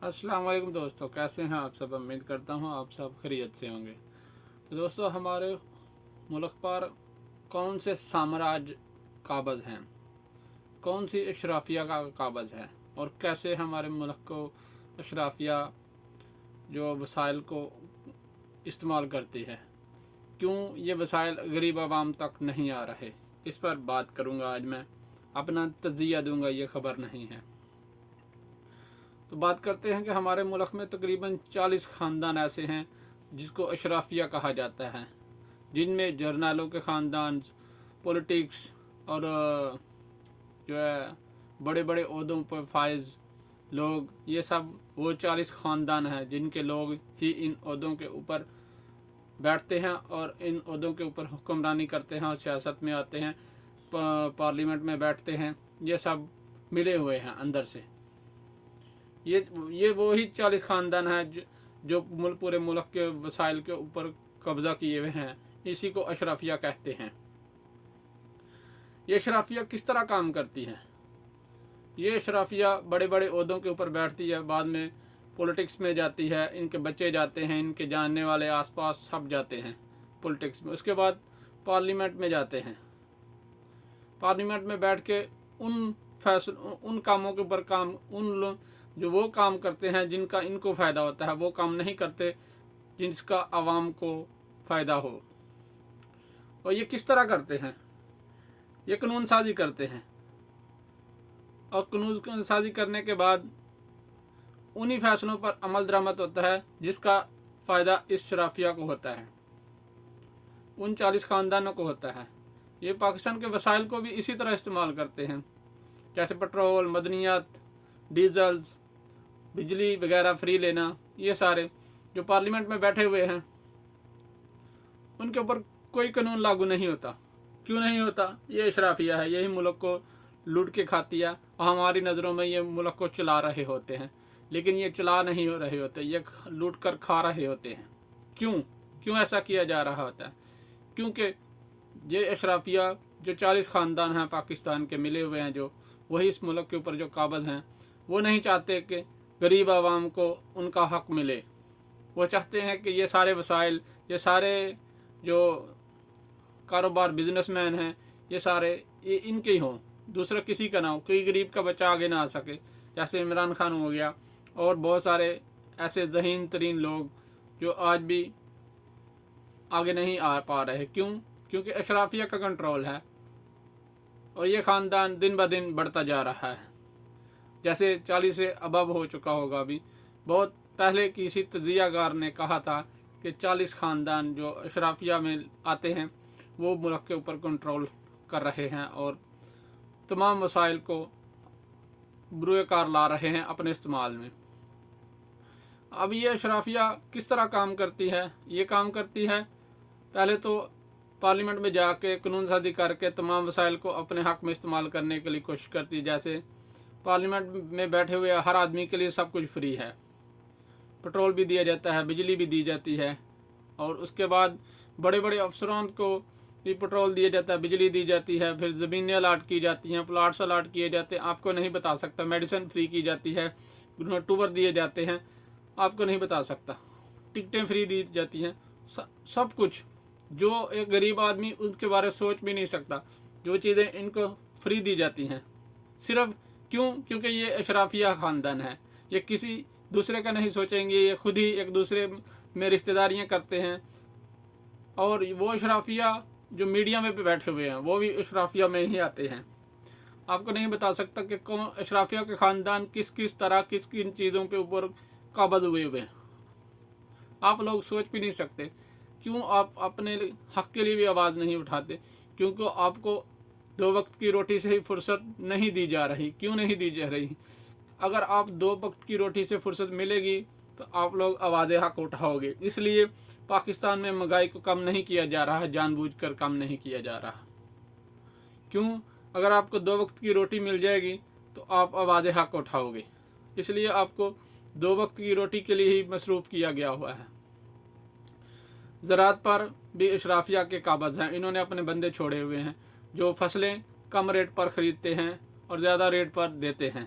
अस्सलाम वालेकुम दोस्तों, कैसे हैं आप सब। उम्मीद करता हूं आप सब खैरियत से होंगे। तो दोस्तों, हमारे मुल्क पर कौन से साम्राज्य काबज़ हैं, कौन सी अशराफिया का काबज़ है, और कैसे हमारे मुल्क को अशराफिया जो वसाइल को इस्तेमाल करती है, क्यों ये वसाइल गरीब आवाम तक नहीं आ रहे, इस पर बात करूँगा। आज मैं अपना तज़िया दूँगा, ये खबर नहीं है। तो बात करते हैं कि हमारे मुल्क में तकरीबन 40 ख़ानदान ऐसे हैं जिसको अशराफिया कहा जाता है, जिनमें जर्नलों के ख़ानदान, पॉलिटिक्स और जो है बड़े बड़े ओहदों पर फाइज लोग, ये सब वो 40 ख़ानदान हैं जिनके लोग ही इन ओहदों के ऊपर बैठते हैं और इन ओहदों के ऊपर हुक्मरानी करते हैं और सियासत में आते हैं, पार्लियामेंट में बैठते हैं। ये सब मिले हुए हैं अंदर से। ये वो ही 40 ख़ानदान हैं जो पूरे मुल्क के वसाइल के ऊपर कब्ज़ा किए हुए हैं। इसी को अशराफिया कहते हैं। ये अशराफिया किस तरह काम करती है? ये अशराफिया बड़े बड़े ओहदों के ऊपर बैठती है, बाद में पॉलिटिक्स में जाती है, इनके बच्चे जाते हैं, इनके जानने वाले आसपास सब जाते हैं पॉलिटिक्स में। उसके बाद पार्लियामेंट में जाते हैं। पार्लियामेंट में बैठ के उन कामों के ऊपर जो वो काम करते हैं जिनका इनको फ़ायदा होता है, वो काम नहीं करते जिसका आवाम को फ़ायदा हो। और ये किस तरह करते हैं? ये कानून साजी करते हैं, और कानून साजी करने के बाद उन्हीं फैसलों पर अमल दरामद होता है जिसका फ़ायदा इस शराफिया को होता है, उन 40 ख़ानदानों को होता है। ये पाकिस्तान के वसाइल को भी इसी तरह इस्तेमाल करते हैं, जैसे पेट्रोल, मदनियात, डीजल, बिजली वगैरह फ्री लेना। ये सारे जो पार्लियामेंट में बैठे हुए हैं उनके ऊपर कोई कानून लागू नहीं होता। क्यों नहीं होता? ये अशराफिया है, यही मुल्क को लूट के खाती है, और हमारी नज़रों में ये मुल्क को चला रहे होते हैं, लेकिन ये चला नहीं हो रहे होते, ये लूट कर खा रहे होते हैं। क्यों ऐसा किया जा रहा होता है? क्योंकि ये अशराफिया जो 40 ख़ानदान हैं पाकिस्तान के मिले हुए हैं, जो वही इस मुल्क के ऊपर जो काबज़ हैं, वो नहीं चाहते कि गरीब आवाम को उनका हक मिले। वो चाहते हैं कि ये सारे वसाइल, ये सारे जो कारोबार बिजनेसमैन हैं, ये सारे ये इनके ही हों, दूसरा किसी का ना हो, कोई गरीब का बच्चा आगे ना आ सके। जैसे इमरान खान हो गया, और बहुत सारे ऐसे ज़हीन तरीन लोग जो आज भी आगे नहीं आ पा रहे। क्योंकि अशराफिया का कंट्रोल है, और ये ख़ानदान दिन ब दिन बढ़ता जा रहा है। जैसे 40 से अबव हो चुका होगा। अभी बहुत पहले किसी तजियागार ने कहा था कि 40 ख़ानदान जो अशराफिया में आते हैं वो मुल्क के ऊपर कंट्रोल कर रहे हैं और तमाम वसाइल को बुरे कार ला रहे हैं अपने इस्तेमाल में। अब ये अशराफिया किस तरह काम करती है? ये काम करती है, पहले तो पार्लियामेंट में जाके कानून साजी करके तमाम वसाइल को अपने हक़ में इस्तेमाल करने के लिए कोशिश करती है। जैसे पार्लियामेंट में बैठे हुए हर आदमी के लिए सब कुछ फ्री है, पेट्रोल भी दिया जाता है, बिजली भी दी जाती है, और उसके बाद बड़े बड़े अफसरान को भी पेट्रोल दिया जाता है, बिजली दी जाती है, फिर ज़मीनें अलाट की जाती हैं, प्लाट्स अलाट किए जाते हैं, आपको नहीं बता सकता। मेडिसिन फ्री की जाती है, टूर दिए जाते हैं, आपको नहीं बता सकता। टिकटें फ्री दी जाती हैं, सब कुछ जो एक गरीब आदमी उनके बारे में सोच भी नहीं सकता, जो चीज़ें इनको फ्री दी जाती हैं। सिर्फ क्योंकि ये अशराफिया ख़ानदान है, ये किसी दूसरे का नहीं सोचेंगे, ये खुद ही एक दूसरे में रिश्तेदारियां करते हैं। और वो अशराफिया जो मीडिया में बैठे हुए हैं वो भी अशराफिया में ही आते हैं। आपको नहीं बता सकता कि कौन अशराफिया के ख़ानदान किस किस तरह किन चीज़ों पे ऊपर काबज़ हुए हैं, आप लोग सोच भी नहीं सकते। क्यों आप अपने हक़ के लिए भी आवाज़ नहीं उठाते? क्योंकि आपको 2 वक्त की रोटी से ही फुर्सत नहीं दी जा रही। क्यों नहीं दी जा रही? अगर आप 2 वक्त की रोटी से फुर्सत मिलेगी तो आप लोग आवाज़ हक़ उठाओगे। इसलिए पाकिस्तान में महंगाई को कम नहीं किया जा रहा है, जानबूझकर कम नहीं किया जा रहा। क्यों? अगर आपको 2 वक्त की रोटी मिल जाएगी तो आप आवाज़ हक़ उठाओगे। इसलिए आपको 2 वक्त की रोटी के लिए ही मसरूफ़ किया गया हुआ है। ज़राअत पर भी अशराफिया के काबज़ हैं। इन्होंने अपने बंदे छोड़े हुए हैं जो फसलें कम रेट पर ख़रीदते हैं और ज़्यादा रेट पर देते हैं।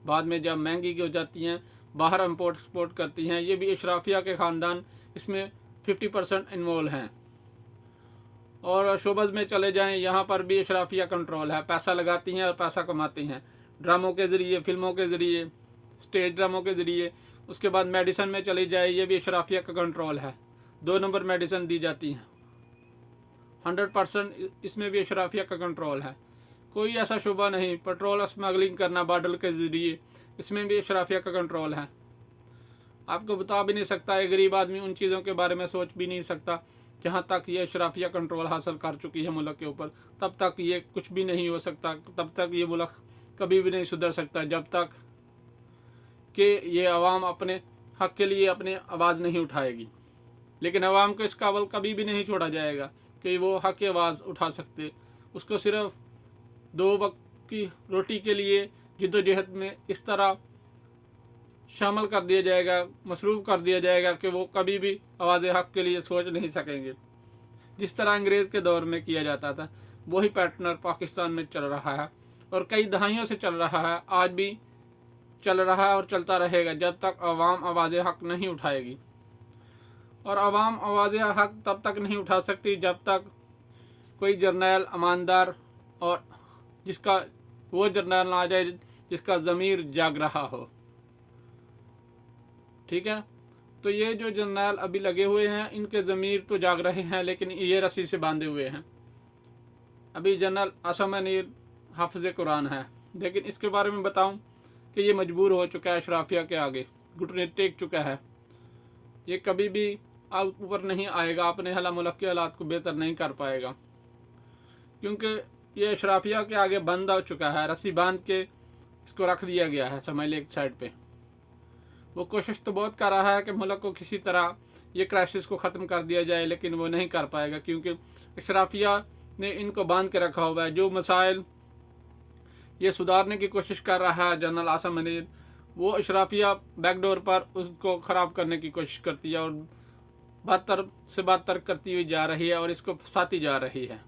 बाद में जब महंगी हो जाती हैं, बाहर इम्पोर्ट एक्सपोर्ट करती हैं, ये भी अशराफिया के ख़ानदान इसमें 50% इन्वॉल्व हैं। और शोबज़ में चले जाएं, यहाँ पर भी अशराफिया कंट्रोल है, पैसा लगाती हैं और पैसा कमाती हैं ड्रामों के ज़रिए, फिल्मों के ज़रिए, स्टेज ड्रामों के ज़रिए। उसके बाद मेडिसिन में चली जाए, ये भी अशराफिया का कंट्रोल है, 2 नंबर मेडिसिन दी जाती हैं, 100% इसमें भी अशराफिया का कंट्रोल है। कोई ऐसा शुबा नहीं। पेट्रोल स्मगलिंग करना बॉर्डर के ज़रिए, इसमें भी अशराफिया का कंट्रोल है। आपको बता भी नहीं सकता, एक गरीब आदमी उन चीज़ों के बारे में सोच भी नहीं सकता। जहाँ तक ये अशराफिया कंट्रोल हासिल कर चुकी है मुल्क के ऊपर, तब तक ये कुछ भी नहीं हो सकता, तब तक ये मुल्क कभी भी नहीं सुधर सकता, जब तक कि ये अवाम अपने हक़ के लिए अपनी आवाज़ नहीं उठाएगी। लेकिन अवाम को इस काबिल कभी भी नहीं छोड़ा जाएगा कि वो हक़ की आवाज़ उठा सकते। उसको सिर्फ 2 वक्त की रोटी के लिए जिद्दोजहद में इस तरह शामिल कर दिया जाएगा, मसरूफ़ कर दिया जाएगा कि वो कभी भी आवाज़ हक़ के लिए सोच नहीं सकेंगे। जिस तरह अंग्रेज़ के दौर में किया जाता था, वही पैटर्न पाकिस्तान में चल रहा है और कई दहाइयों से चल रहा है, आज भी चल रहा है और चलता रहेगा, जब तक अवाम आवाज़ हक़ नहीं उठाएगी। और अवाम आवाज़ हक़ तब तक नहीं उठा सकती जब तक कोई जर्नैल ईमानदार और जिसका वो जर्नैल ना आ जाए जिसका ज़मीर जाग रहा हो। ठीक है, तो ये जो जर्नैल अभी लगे हुए हैं, इनके ज़मीर तो जाग रहे हैं, लेकिन ये रस्सी से बांधे हुए हैं। अभी जनरल आसम मुनीर हाफिज़ कुरान है, लेकिन इसके बारे में बताऊं कि ये मजबूर हो चुका है, अशराफिया के आगे घुटने टेक चुका है। ये कभी भी ऊपर नहीं आएगा, अपने हला मुल्क के हालात को बेहतर नहीं कर पाएगा, क्योंकि ये अशराफिया के आगे बंद हो चुका है, रस्सी बांध के इसको रख दिया गया है समझ ले एक साइड पे। वो कोशिश तो बहुत कर रहा है कि मुल्क को किसी तरह ये क्राइसिस को ख़त्म कर दिया जाए, लेकिन वो नहीं कर पाएगा, क्योंकि अशराफिया ने इनको बांध के रखा हुआ है। जो मसाइल ये सुधारने की कोशिश कर रहा है जनरल आसम मुनीर, वो अशराफिया बैकडोर पर उसको ख़राब करने की कोशिश करती है और बदतर से बदतर करती हुई जा रही है और इसको फंसाती जा रही है।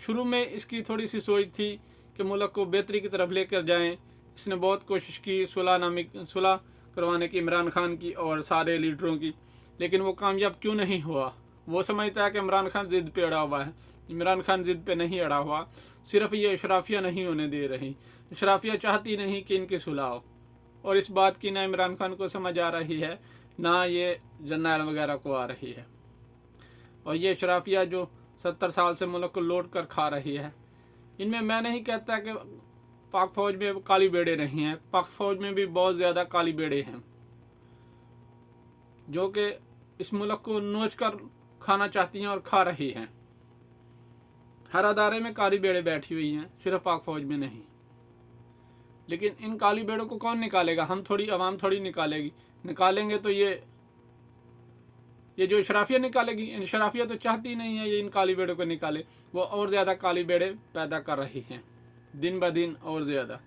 शुरू में इसकी थोड़ी सी सोच थी कि मुल्क को बेहतरी की तरफ लेकर जाएं। इसने बहुत कोशिश की सुलह करवाने की, इमरान खान की और सारे लीडरों की, लेकिन वो कामयाब क्यों नहीं हुआ। वो समझता है कि इमरान खान ज़िद पे अड़ा हुआ है। इमरान खान ज़िद पे नहीं अड़ा हुआ, सिर्फ ये अशराफिया नहीं होने दे रही। अशराफिया चाहती नहीं कि इनकी सुलह हो, और इस बात की ना इमरान खान को समझ आ रही है, ना ये जर्नैल वगैरह को आ रही है। और ये अशराफिया जो 70 साल से मुल्क को लौट कर खा रही है, इनमें मैं नहीं कहता कि पाक फ़ौज में काली बेड़े नहीं हैं, पाक फ़ौज में भी बहुत ज़्यादा काली बेड़े हैं जो कि इस मुल्क को नोच कर खाना चाहती हैं और खा रही हैं। हर अदारे में काली बेड़े बैठी हुई हैं, सिर्फ पाक फ़ौज में नहीं। लेकिन इन काली बेड़ों को कौन निकालेगा? हम थोड़ी, आवाम थोड़ी निकालेगी। निकालेंगे तो ये जो अशराफिया निकालेगी। अशराफिया तो चाहती नहीं है ये इन काली बेड़ों को निकाले, वो और ज़्यादा काली बेड़े पैदा कर रही हैं, दिन ब दिन और ज़्यादा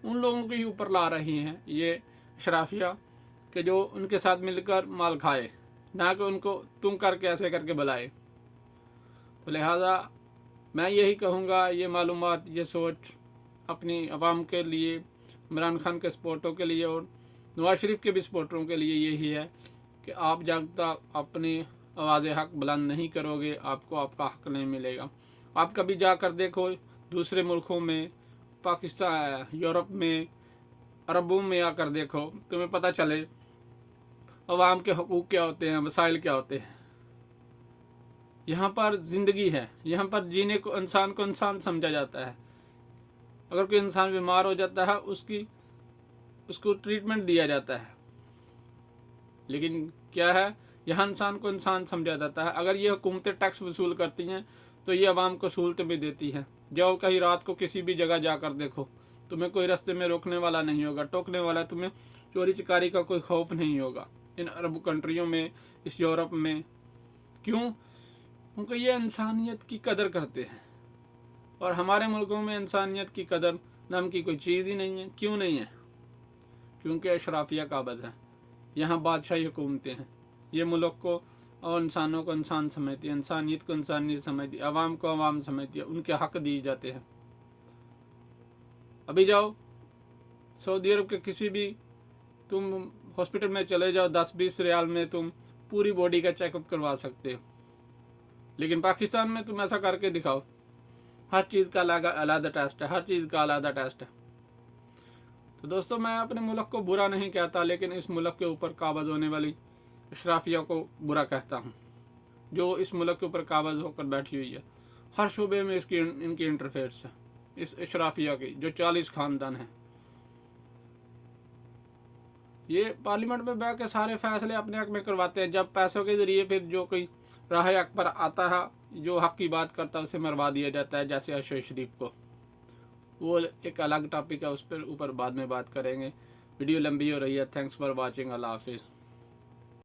उन लोगों के ही ऊपर ला रही हैं ये अशराफिया, कि जो उनके साथ मिलकर माल खाए, ना कि उनको तुम करके ऐसे करके बुलाए। तो लिहाजा मैं यही कहूँगा, ये मालूमात, ये सोच अपनी आवाम के लिए, इमरान खान के सपोर्टरों के लिए और नवाज शरीफ के भी सपोर्टरों के लिए यही है कि आप जब तक अपनी आवाज़ हक़ बुलंद नहीं करोगे, आपको आपका हक़ नहीं मिलेगा। आप कभी जाकर देखो दूसरे मुल्कों में, पाकिस्तान, यूरोप में, अरबों में आकर देखो, तुम्हें पता चले अवाम के हकूक़ क्या होते हैं, मसाइल क्या होते हैं। यहाँ पर ज़िंदगी है, यहाँ पर जीने को इंसान समझा जाता है। अगर कोई इंसान बीमार हो जाता है, उसको ट्रीटमेंट दिया जाता है, लेकिन क्या है, यहाँ इंसान को इंसान समझा जाता है। अगर ये हुकूमतें टैक्स वसूल करती हैं तो ये आवाम को सहूलतें भी देती हैं। जाओ कहीं रात को किसी भी जगह जाकर देखो, तुम्हें कोई रास्ते में रोकने वाला नहीं होगा, टोकने वाला, तुम्हें चोरी चकारी का कोई खौफ नहीं होगा इन अरब कंट्रियों में, इस यूरोप में। क्यों? क्योंकि ये इंसानियत की कदर करते हैं, और हमारे मुल्कों में इंसानियत की कदर नाम की कोई चीज़ ही नहीं है। क्यों नहीं है? क्योंकि अशराफिया काबज़ है, यहाँ बादशाही हुकूमतें हैं। ये मुल्क को और इंसानों को इंसान समझती है, इंसानियत को इंसानियत समझती है, आवाम को आवाम समझती है, उनके हक़ दिए जाते हैं। अभी जाओ सऊदी अरब के किसी भी तुम हॉस्पिटल में चले जाओ, 10-20 रियाल में तुम पूरी बॉडी का चेकअप करवा सकते हो। लेकिन पाकिस्तान में तुम ऐसा करके दिखाओ, हर चीज़ का अलग टेस्ट है, हर चीज़ का अलग टेस्ट है। तो दोस्तों, मैं अपने मुल्क को बुरा नहीं कहता, लेकिन इस मुल्क के ऊपर काबज़ होने वाली अशराफिया को बुरा कहता हूँ, जो इस मुल्क के ऊपर काबज़ होकर बैठी हुई है। हर शोबे में इनकी इंटरफेयर्स है, इस अशराफिया की, जो 40 खानदान है। ये पार्लियामेंट में बैठ के सारे फैसले अपने हक में करवाते हैं। जब पैसों के ज़रिए फिर जो कोई राह हक पर आता है, जो हक की बात करता है, उसे मरवा दिया जाता है, जैसे अशोक शरीफ को। वो एक अलग टॉपिक है, उस पर ऊपर बाद में बात करेंगे। वीडियो लंबी हो रही है। Thanks for watching. अल्लाह हाफिज़।